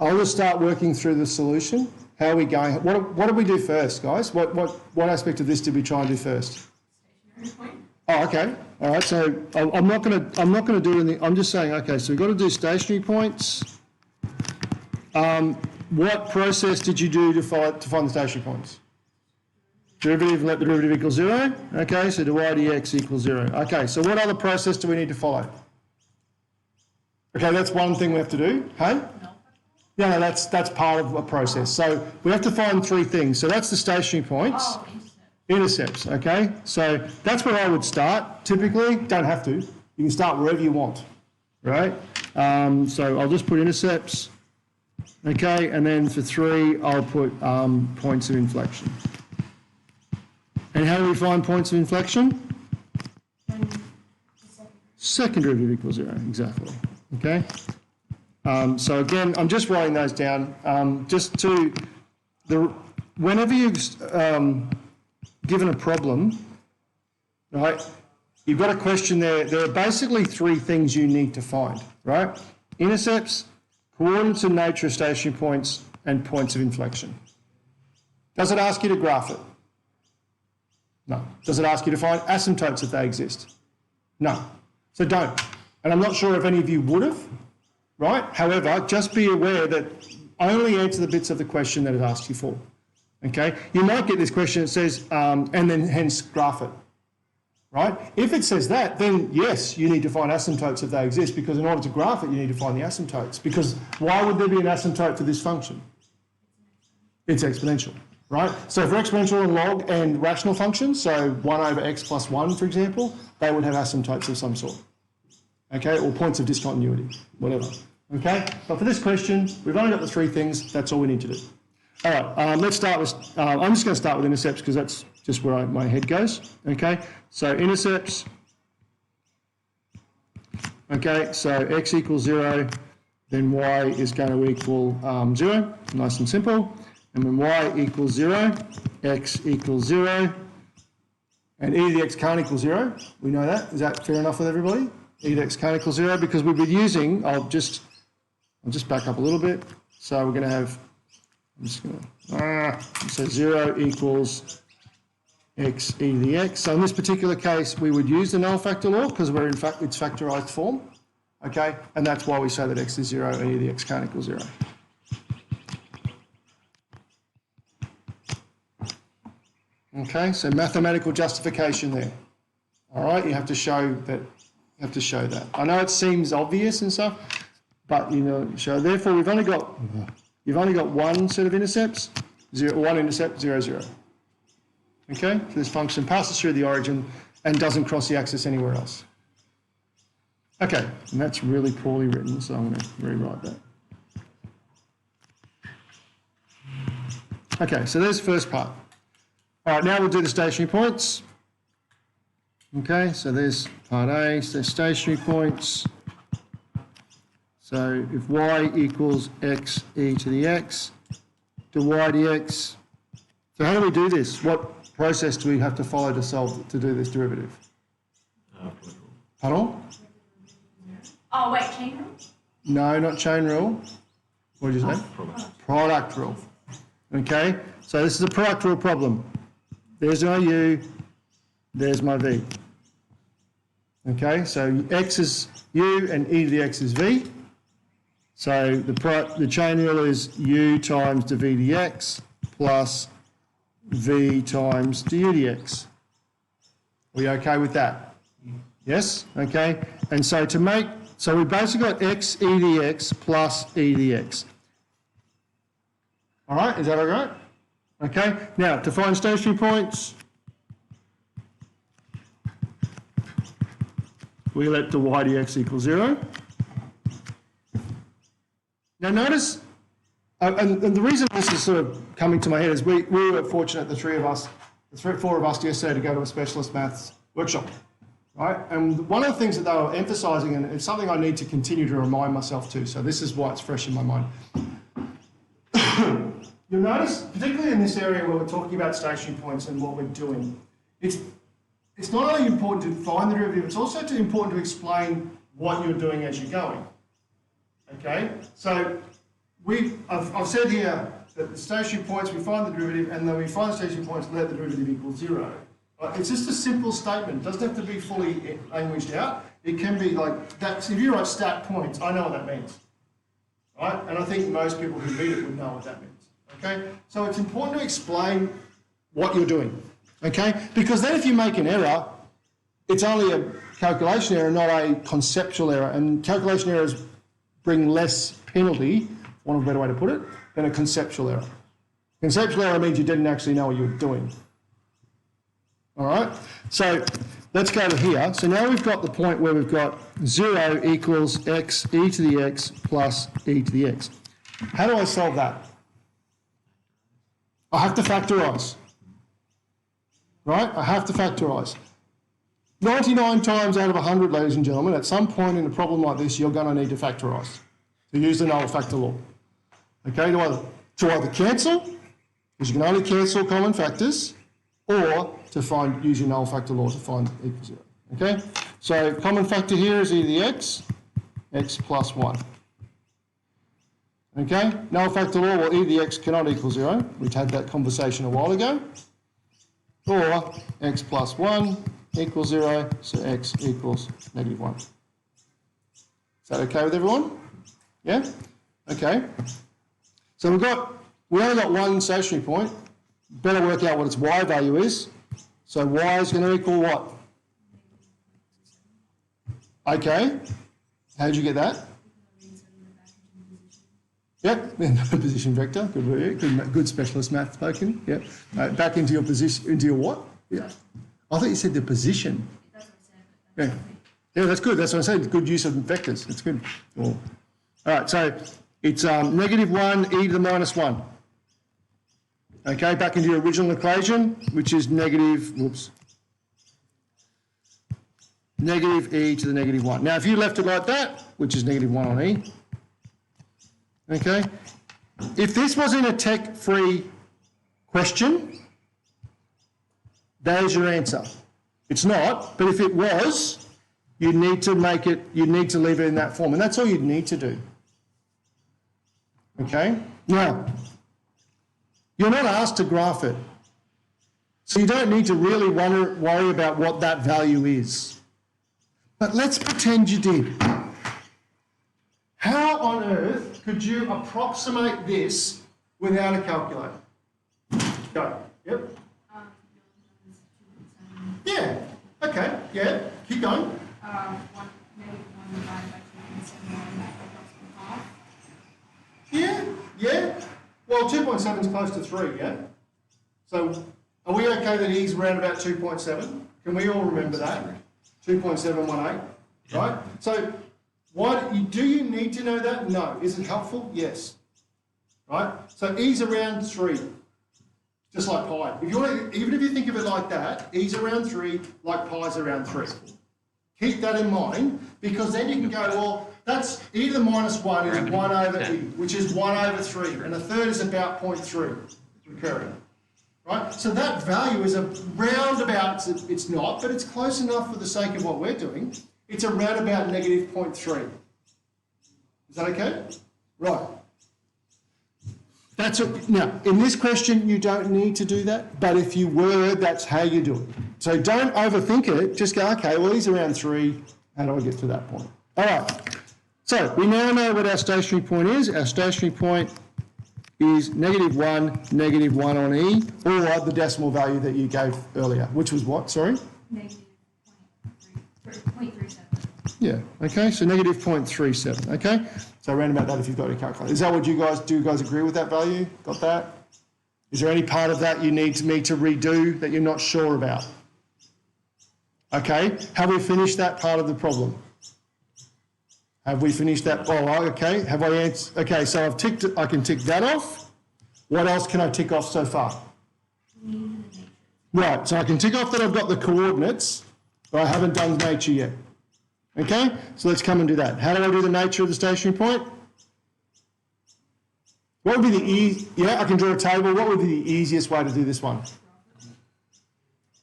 I'll just start working through the solution. How are we going? What do we do first, guys? What aspect of this did we try and do first? Stationary point. Oh, okay. All right. So I'm not going to do anything. I'm just saying. Okay. So we've got to do stationary points. What process did you do to find the stationary points? Derivative and let the derivative equal 0. Okay. So do y dx equals 0. Okay. So what other process do we need to follow? Okay. That's one thing we have to do. Hey. No, that's part of a process. So we have to find three things. So that's the stationary points. Oh, Intercepts, okay? So that's where I would start. Typically, don't have to. You can start wherever you want, right? So I'll just put intercepts, okay? And then for 3, I'll put points of inflection. And how do we find points of inflection? Second derivative equals 0, exactly, okay? So again, I'm just writing those down. Whenever you've given a problem, right, you've got a question there. There are basically three things you need to find, right? Intercepts, coordinates and nature of stationary points, and points of inflection. Does it ask you to graph it? No. Does it ask you to find asymptotes if they exist? No. So don't. And I'm not sure if any of you would have, right? However, just be aware that only answer the bits of the question that it asks you for. Okay, you might get this question that says, and then hence graph it, right? If it says that, then yes, you need to find asymptotes if they exist, because in order to graph it, you need to find the asymptotes. Because why would there be an asymptote for this function? It's exponential, right? So for exponential and log and rational functions, so 1 over x plus 1, for example, they would have asymptotes of some sort, okay, or points of discontinuity, whatever, okay? But for this question, we've only got the three things, that's all we need to do. All right, let's start with, I'm just going to start with intercepts because that's just where my head goes, okay? So intercepts, okay, so x equals 0, then y is going to equal 0, nice and simple. And when y equals 0, x equals 0, and e to the x can't equal 0, we know that. Is that fair enough with everybody? E to the x can't equal 0 because we've been using, I'll just back up a little bit. So we're going to have, I'm just going to, so 0 equals x e to the x. So in this particular case, we would use the null factor law because we're in fact, it's factorised form, okay? And that's why we say that x is 0 and e to the x can't equal 0. Okay, so mathematical justification there. All right, you have to show that. I know it seems obvious and stuff, but you know, so therefore you've only got one set of intercepts, one intercept, 0, 0. Okay, so this function passes through the origin and doesn't cross the axis anywhere else. Okay, and that's really poorly written, so I'm going to rewrite that. Okay, so there's the first part. All right, now we'll do the stationary points. Okay, so there's part A, so stationary points. So if y equals x e to the x, do y dx. So how do we do this? What process do we have to follow to do this derivative? Pardon? Oh, wait, chain rule? No, not chain rule. What did you say? Product rule. Okay, so this is a product rule problem. There's my u, there's my v. Okay, so x is u and e to the x is v. So the chain rule is u times dv dx plus v times du dx. Are we okay with that? Yes? Okay. And so so we basically got x e dx plus e dx. All right, is that all right? Okay. Now, to find stationary points, we let the y dx equal 0. Now notice, and the reason this is sort of coming to my head is we were fortunate, the four of us yesterday to go to a specialist maths workshop, right? And one of the things that they were emphasising, and it's something I need to continue to remind myself too, so this is why it's fresh in my mind. You'll notice, particularly in this area where we're talking about stationary points and what we're doing, it's not only important to find the derivative, it's also important to explain what you're doing as you're going. Okay, so I've said here that the stationary points, we find the derivative, and then we find the stationary points, let the derivative equal 0. It's just a simple statement. It doesn't have to be fully languaged out. It can be like that. If you write stat points, I know what that means, right? And I think most people who read it would know what that means. Okay, so it's important to explain what you're doing. Okay, because then if you make an error, it's only a calculation error, not a conceptual error. And calculation errors bring less penalty, one of a better way to put it, than a conceptual error. Conceptual error means you didn't actually know what you were doing. All right, so let's go to here. So now we've got the point where we've got 0 equals x e to the x plus e to the x. How do I solve that? I have to factorise. Right, I have to factorise. 99 times out of 100, ladies and gentlemen, at some point in a problem like this, you're going to need to factorise. To use the null factor law. Okay, to either cancel, because you can only cancel common factors, or to use your null factor law to find equal 0. Okay, so common factor here is e to the x plus 1. Okay, null factor law, well, e to the x cannot equal 0. We've had that conversation a while ago. Or x plus 1 equals 0, so x equals negative 1. Is that okay with everyone? Yeah? Okay. So we only got one stationary point. Better work out what its y value is. So y is going to equal what? Okay. How did you get that? Yep, position vector. Good specialist math spoken. Yep. Back into your position, into your what? Yeah. I thought you said the position. Yeah. Yeah, that's good. That's what I said. Good use of vectors. That's good. Cool. All right, so it's negative 1 e to the minus 1. Okay, back into your original equation, which is negative e to the negative 1. Now, if you left it like that, which is negative 1 on e, okay, if this was in a tech-free question, there's your answer. It's not, but if it was, you'd need to leave it in that form, and that's all you'd need to do. Okay? Now, you're not asked to graph it, so you don't need to really worry about what that value is. But let's pretend you did. How on earth could you approximate this without a calculator? Go. Yep. Yeah. Okay. Yeah. Keep going. 1 divided by 2.71 Yeah. Yeah. Well, 2.7 is close to 3. Yeah. So, are we okay that e is around about 2.7? Can we all remember that? 2.718. Right. So. Do you need to know that? No. Is it helpful? Yes. Right? So e's around 3, just like pi. Even if you think of it like that, e's around 3, like pi's around 3. Keep that in mind, because then you can go, well, that's e to the minus 1 is 1 over e, which is 1 over 3, and a third is about 0.3 recurring. Right? So that value is around about, it's not, but it's close enough for the sake of what we're doing. It's around about negative 0.3. Is that okay? Right. Now, in this question, you don't need to do that, but if you were, that's how you do it. So don't overthink it. Just go, okay, well, he's around 3. How do I get to that point? All right. So we now know what our stationary point is. Our stationary point is negative 1 on E, or the decimal value that you gave earlier, which was what, sorry? Negative 0.37. Yeah, okay, so negative 0.37, okay? So around about that if you've got a calculator. Is that what do you guys agree with that value? Got that? Is there any part of that you need me to redo that you're not sure about? Okay, have we finished that part of the problem? Have we finished that? Oh, okay, have I answered? Okay, so I can tick that off. What else can I tick off so far? Right, so I can tick off that I've got the coordinates, but I haven't done nature yet. Okay, so let's come and do that. How do I do the nature of the stationary point? What would be I can draw a table. What would be the easiest way to do this one?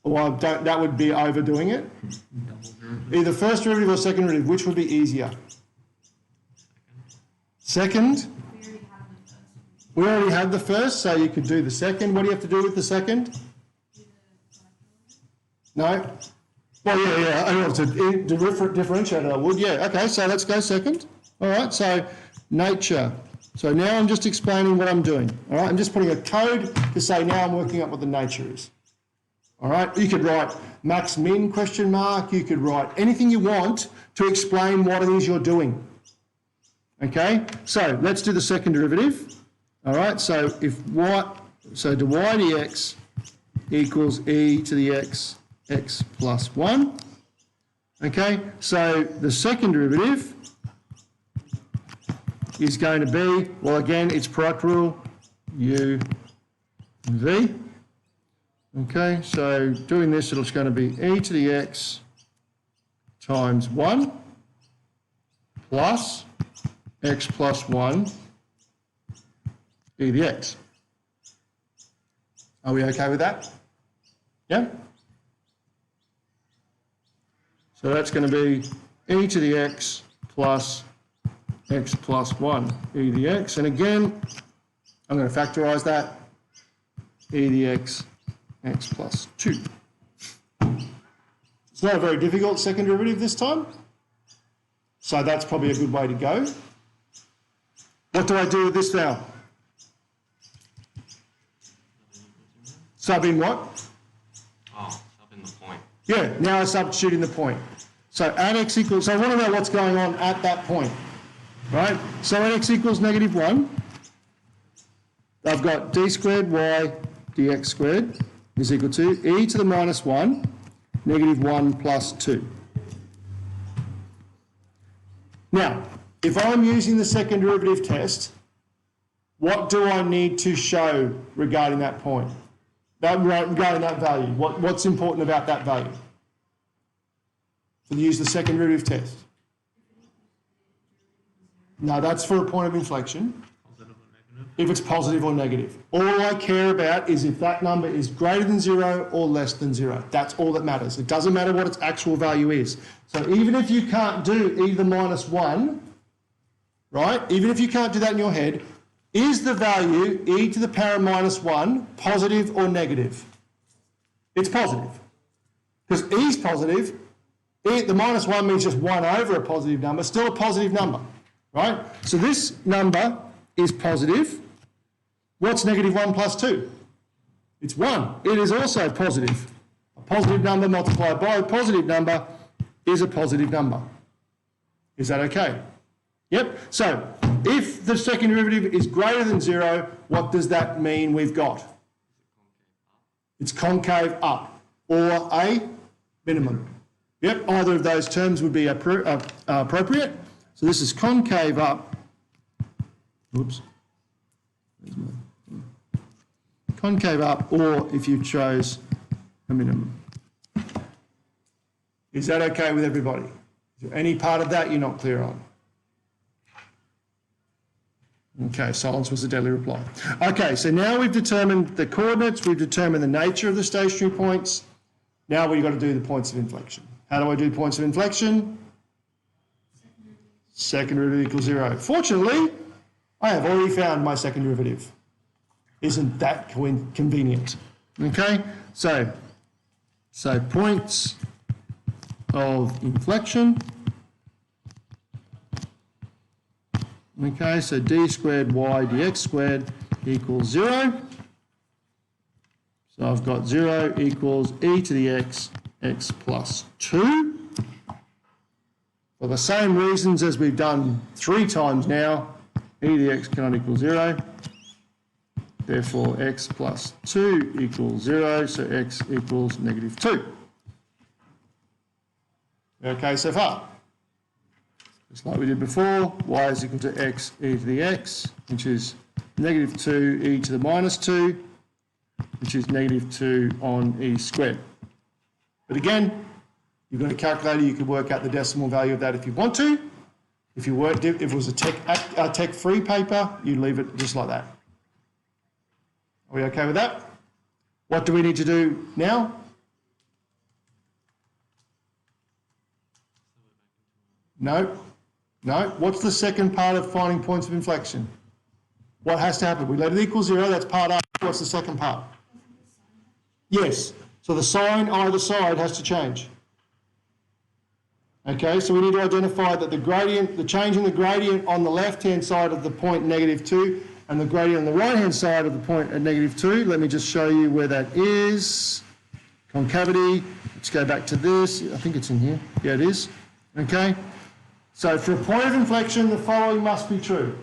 Well, that would be overdoing it. Either first derivative or second derivative, which would be easier? Second? We already had the first, so you could do the second. What do you have to do with the second? No? Well, yeah, I have to differentiate it, I would, yeah. Okay, so let's go second. All right, so nature. So now I'm just explaining what I'm doing. All right, I'm just putting a code to say now I'm working out what the nature is. All right, you could write max min question mark. You could write anything you want to explain what it is you're doing. Okay, so let's do the second derivative. All right, so if so dy dx equals e to the x plus 1. Okay, so the second derivative is going to be, well, again, it's product rule, u v. Okay, so doing this, it's going to be e to the x times 1 plus x plus 1 e to the x. Are we okay with that? Yeah? So that's going to be e to the x plus 1 e to the x. And again, I'm going to factorise that, e to the x plus 2. It's not a very difficult second derivative this time. So that's probably a good way to go. What do I do with this now? Sub in what? Oh, sub in the point. Yeah, now I substitute in the point. So at x equals, so I want to know what's going on at that point, right? So at x equals negative 1, I've got d squared y dx squared is equal to e to the minus 1, negative 1 plus 2. Now, if I'm using the second derivative test, what do I need to show regarding that point? Regarding that value, what's important about that value? So use the second derivative test. No, that's for a point of inflection. Positive or negative? If it's positive or negative. All I care about is if that number is greater than 0 or less than 0. That's all that matters. It doesn't matter what its actual value is. So even if you can't do e to the minus 1, right? Even if you can't do that in your head, is the value e to the power minus 1 positive or negative? It's positive. Because e is positive, the minus 1 means just 1 over a positive number, still a positive number, right? So this number is positive. What's negative 1 plus 2? It's 1. It is also positive. A positive number multiplied by a positive number is a positive number. Is that okay? Yep. So if the second derivative is greater than 0, what does that mean we've got? It's concave up or a minimum. Yep, either of those terms would be appropriate. So this is concave up. Oops. Concave up, or if you chose a minimum. Is that okay with everybody? Is there any part of that you're not clear on? Okay, silence was a deadly reply. Okay, so now we've determined the coordinates, we've determined the nature of the stationary points. Now we've got to do the points of inflection. How do I do points of inflection? Second derivative equals 0. Fortunately, I have already found my second derivative. Isn't that convenient? Okay, so points of inflection. Okay, so d squared y dx squared equals 0. So I've got 0 equals e to the x plus 2. For the same reasons as we've done 3 times now, e to the x cannot equal 0. Therefore, x plus 2 equals 0, so x equals negative 2. Okay so far? Just like we did before, y is equal to x e to the x, which is negative 2 e to the minus 2, which is negative 2 on e squared. But again, you've got a calculator, you could work out the decimal value of that if you want to. If it was a tech-free paper, you'd leave it just like that. Are we okay with that? What do we need to do now? No. What's the second part of finding points of inflection? what has to happen? We let it equal 0, that's part A. What's the second part? Yes, so the sign either side has to change. Okay, so we need to identify that the change in the gradient on the left-hand side of the point -2 and the gradient on the right-hand side of the point at -2. Let me just show you where that is. Concavity, let's go back to this. I think it's in here. Yeah, it is. Okay, so for a point of inflection, the following must be true.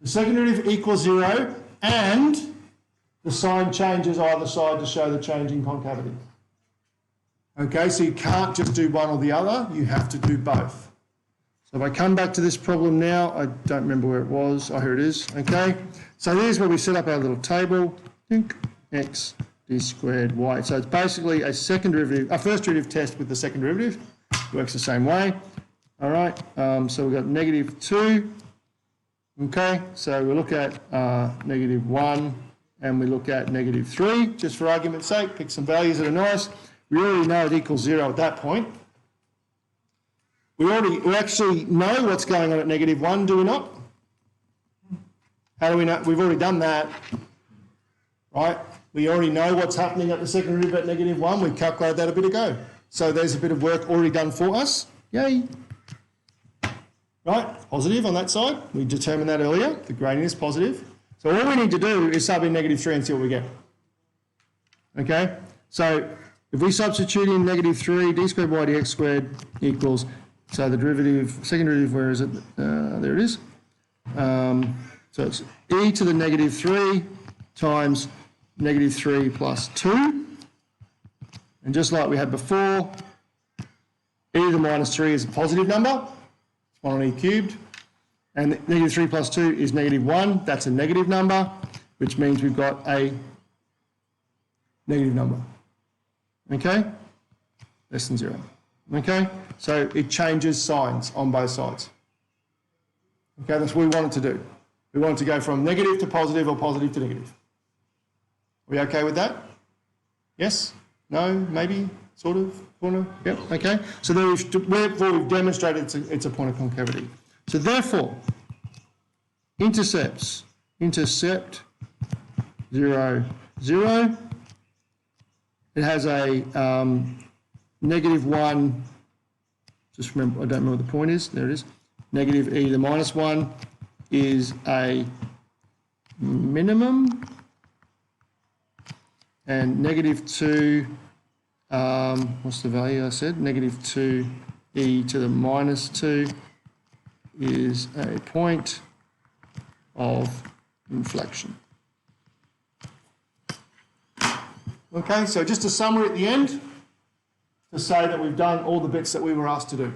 The second derivative equals 0 and the sign changes either side to show the change in concavity. Okay, so you can't just do one or the other, you have to do both. So if I come back to this problem now, I don't remember where it was. Oh, here it is. Okay, so here's where we set up our little table. Think x d squared y. So it's basically a first derivative test with the second derivative. Works the same way. All right, so we've got -2. Okay, so we look at -1 and we look at -3, just for argument's sake, pick some values that are nice. We already know it equals 0 at that point. We actually know what's going on at -1, do we not? How do we know? We've already done that, right? We already know what's happening at the second derivative at -1. We calculated that a bit ago. So there's a bit of work already done for us. Yay. Right, positive on that side. We determined that earlier. The gradient is positive. So all we need to do is sub in -3 and see what we get. Okay, so if we substitute in -3, d squared y dx squared equals, so the derivative, second derivative, where is it? There it is. So it's e to the -3 times -3 plus 2. And just like we had before, e to the -3 is a positive number. It's 1 on e cubed. And -3 plus 2 is -1. That's a negative number, which means we've got a negative number. Okay? Less than 0. Okay? So it changes signs on both sides. Okay, that's what we wanted to do. We wanted to go from negative to positive or positive to negative. Are we okay with that? Yes? No? Maybe? Sort of? Corner? Yep, okay. So then we've demonstrated it's a point of concavity. So therefore, intercept 0, 0. It has a -1, just remember, I don't remember what the point is, there it is. Negative e to the -1 is a minimum. And -2, what's the value I said? -2 e to the -2 is a point of inflection. Okay, so just a summary at the end to say that we've done all the bits that we were asked to do.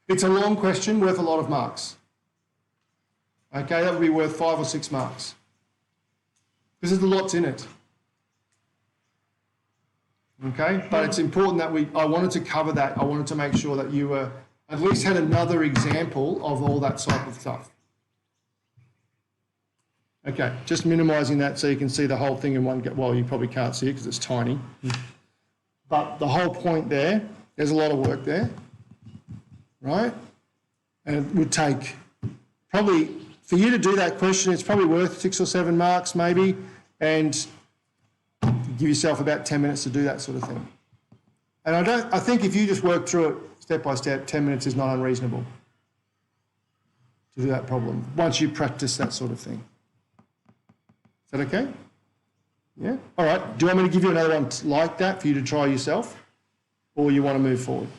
It's a long question worth a lot of marks. Okay, that would be worth 5 or 6 marks. Because there's lots in it. Okay, but it's important that I wanted to cover that. I wanted to make sure that you were at least had another example of all that type of stuff. Okay, just minimising that so you can see the whole thing in one go. Well, you probably can't see it because it's tiny. But the whole point there's a lot of work there, right? And it would take probably, for you to do that question, it's probably worth 6 or 7 marks maybe, and give yourself about 10 minutes to do that sort of thing. And I think if you just work through it step by step, 10 minutes is not unreasonable to do that problem, once you practice that sort of thing. Is that okay? Yeah? All right. Do you want me to give you another one like that for you to try yourself? Or you want to move forward?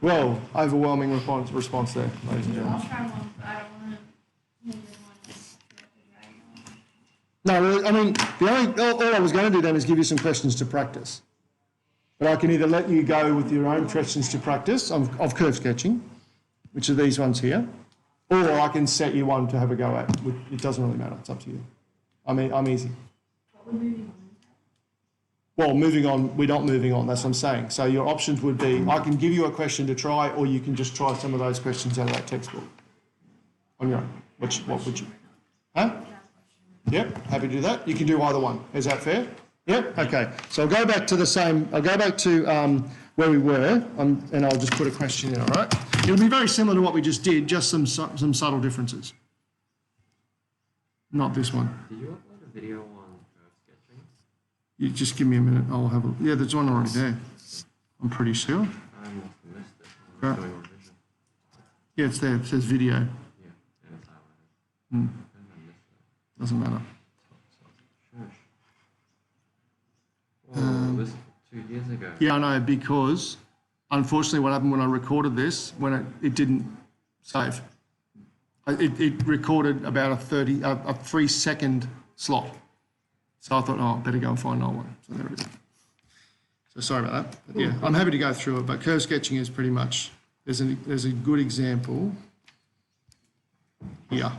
Well, overwhelming response there, ladies and gentlemen. I'll try one, but I don't want to move it one that's directly No, diagonal. I mean, all I was going to do then is give you some questions to practice. But I can either let you go with your own questions to practice of curve sketching, which are these ones here, or I can set you one to have a go at. It doesn't really matter. It's up to you. I mean, I'm easy. What would moving on? Well, moving on, we're not moving on, that's what I'm saying. So your options would be, I can give you a question to try, or you can just try some of those questions out of that textbook on your own. What would you? Huh? Yep, happy to do that. You can do either one. Is that fair? Yep, okay. So I'll go back to where we were, and I'll just put a question in, all right? It'll be very similar to what we just did, just some subtle differences. Not this one. Did you upload a video on curve sketching? You just give me a minute, I'll have a, yeah, there's one already there. I'm pretty sure. I must have missed it. I was Right. doing revision. Yeah, it's there, it says video, Yeah, and it's highlighted. Hmm. I think I missed it. doesn't matter. Shush. Oh, this 2 years ago. Yeah, I know, because unfortunately what happened when I recorded this, when it didn't save. It recorded about a 3-second slot. So I thought, oh, better go and find another one. So there it is. So sorry about that. But yeah, I'm happy to go through it, but curve sketching is pretty much, there's a good example here.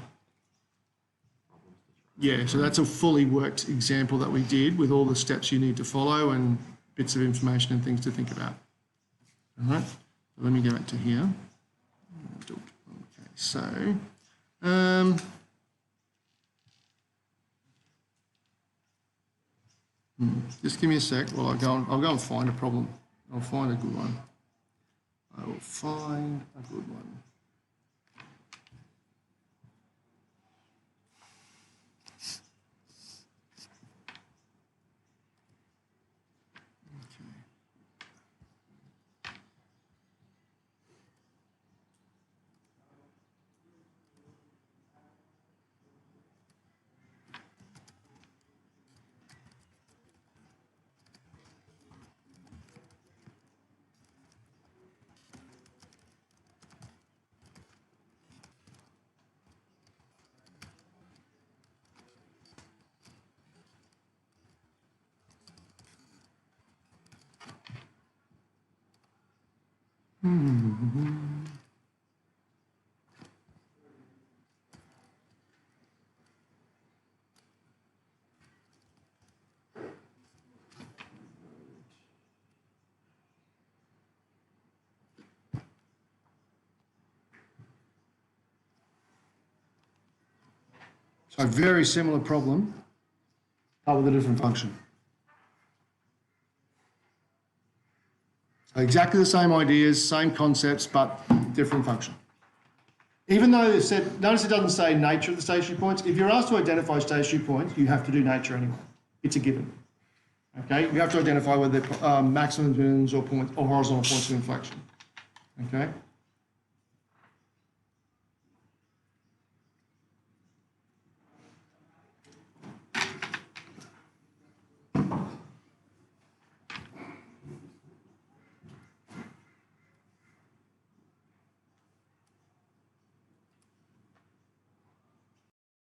Yeah, so that's a fully worked example that we did with all the steps you need to follow and bits of information and things to think about. All right, so let me go back to here. Okay, so, just give me a sec while I'll go and find a problem. I'll find a good one. I will find a good one. So very similar problem, but with a different function. So exactly the same ideas, same concepts, but different function. Even though it said, notice it doesn't say nature of the stationary points. If you're asked to identify stationary points, you have to do nature anyway. It's a given. Okay, you have to identify whether they're maximums, minimums, or horizontal points of inflection. Okay,